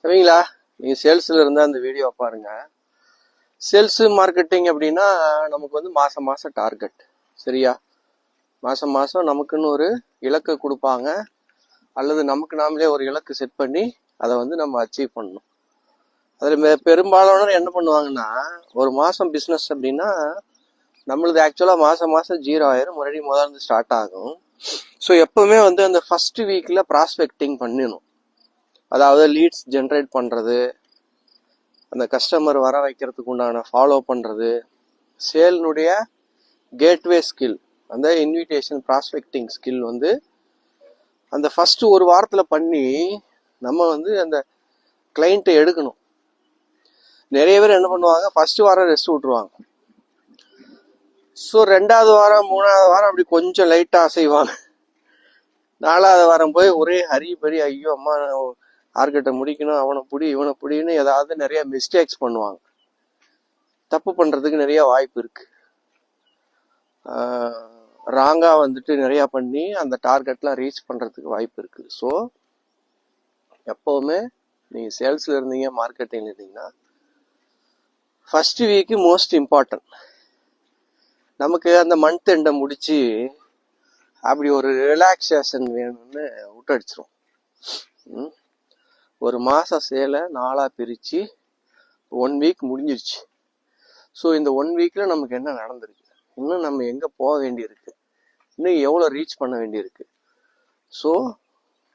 சரிங்களா? நீங்கள் சேல்ஸில் இருந்தால் அந்த வீடியோ பாருங்க. சேல்ஸு மார்க்கெட்டிங் அப்படின்னா நமக்கு வந்து மாதம் மாதம் டார்கெட். சரியா? மாதம் மாதம் நமக்குன்னு ஒரு இலக்கு கொடுப்பாங்க, அல்லது நமக்கு நாமளே ஒரு இலக்கு செட் பண்ணி அதை வந்து நம்ம அச்சீவ் பண்ணணும். அதில் பெரும்பாலானவர் என்ன பண்ணுவாங்கன்னா, ஒரு மாதம் பிஸ்னஸ் அப்படின்னா நம்மளது ஆக்சுவலாக மாதம் மாதம் 0 ஆயிரும், மறுபடியும் முதல்ல ஸ்டார்ட் ஆகும். ஸோ எப்பவுமே வந்து அந்த ஃபர்ஸ்ட் வீக்கில் ப்ராஸ்பெக்டிங் பண்ணணும். அதாவது லீட்ஸ் ஜென்ரேட் பண்ணுறது, அந்த கஸ்டமர் வர வைக்கிறதுக்கு உண்டான ஃபாலோ பண்ணுறது, சேல்னுடைய கேட்வே ஸ்கில், அந்த இன்விடேஷன் ப்ராஸ்பெக்டிங் ஸ்கில் வந்து அந்த ஃபர்ஸ்ட் ஒரு வாரத்தில் பண்ணி நம்ம வந்து அந்த கிளைண்ட்டை எடுக்கணும். நிறைய பேர் என்ன பண்ணுவாங்க, ஃபர்ஸ்ட் வாரம் ரெஸ்ட் விட்டுருவாங்க. ஸோ 2வது வாரம் 3வது வாரம் அப்படி கொஞ்சம் லைட்டாக அசைவாங்க. 4வது வாரம் போய் ஒரே ஹரி பரி, ஐயோ அம்மா ஆர்கிட்ட முடிக்கணும், அவனை புடி இவனை புடின்னு ஏதாவது நிறைய மிஸ்டேக்ஸ் பண்ணுவாங்க. தப்பு பண்ணுறதுக்கு நிறைய வாய்ப்பு இருக்கு. ராங்காக வந்துட்டு நிறையா பண்ணி அந்த டார்கெட்லாம் ரீச் பண்ணுறதுக்கு வாய்ப்பு இருக்குது. ஸோ எப்போவுமே நீங்கள் சேல்ஸில் இருந்தீங்க, மார்க்கெட்டிங்கில் இருந்தீங்கன்னா ஃபர்ஸ்ட் வீக்கு மோஸ்ட் இம்பார்ட்டன்ட். நமக்கு அந்த மந்த் எண்டை முடிச்சு அப்படி ஒரு ரிலாக்ஸேஷன் வேணும்னு விட்டடிச்சிரும். ஒரு மாதம் சேலை 4ஆக பிரித்து 1 வீக் முடிஞ்சிருச்சு. ஸோ இந்த 1 வீக்கில் நமக்கு என்ன நடந்திருக்கு, இன்னும் நம்ம எங்கே போக வேண்டியிருக்கு, இன்னும் எவ்வளோ ரீச் பண்ண வேண்டியிருக்கு. ஸோ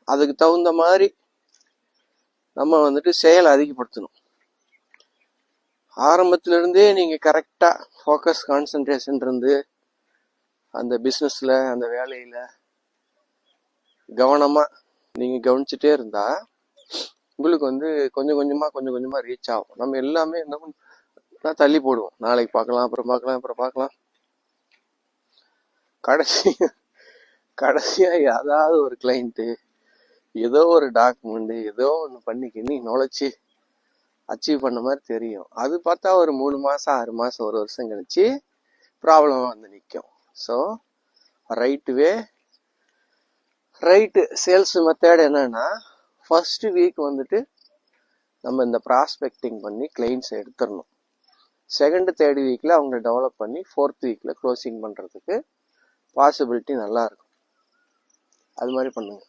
அதுக்கு தகுந்த மாதிரி நம்ம வந்துட்டு செயலை அதிகப்படுத்தணும். ஆரம்பத்திலிருந்தே நீங்கள் கரெக்டாக ஃபோக்கஸ் கான்சன்ட்ரேஷன் இருந்து அந்த பிஸ்னஸில் அந்த வேலையில் கவனமாக நீங்கள் கவனிச்சுட்டே இருந்தால் உங்களுக்கு வந்து கொஞ்சம் கொஞ்சமாக ரீச் ஆகும். நம்ம எல்லாமே என்ன தள்ளி போடுவோம், நாளைக்கு பார்க்கலாம், அப்புறம் பார்க்கலாம். கடைசியாக ஏதாவது ஒரு கிளைண்ட்டு ஏதோ ஒரு டாக்குமெண்ட் ஏதோ ஒன்று பண்ணிக்கின்னு நுழைச்சி அச்சீவ் பண்ண மாதிரி தெரியும். அது பார்த்தா ஒரு 3 மாதம் 6 மாதம் 1 வருஷம் கழிச்சு ப்ராப்ளமாக வந்து நிற்கும். ஸோ ரைட்டு சேல்ஸ் மெத்தட் என்னன்னா, ஃபர்ஸ்ட் வீக் வந்துட்டு நம்ம இந்த ப்ராஸ்பெக்டிங் பண்ணி கிளைண்ட்ஸை எடுத்துடணும். 2nd 3rd வீக்கில் அவங்க டெவலப் பண்ணி 4th வீக்கில் க்ளோசிங் பண்ணுறதுக்கு பாசிபிலிட்டி நல்லா இருக்கும். அது மாதிரி பண்ணுங்க.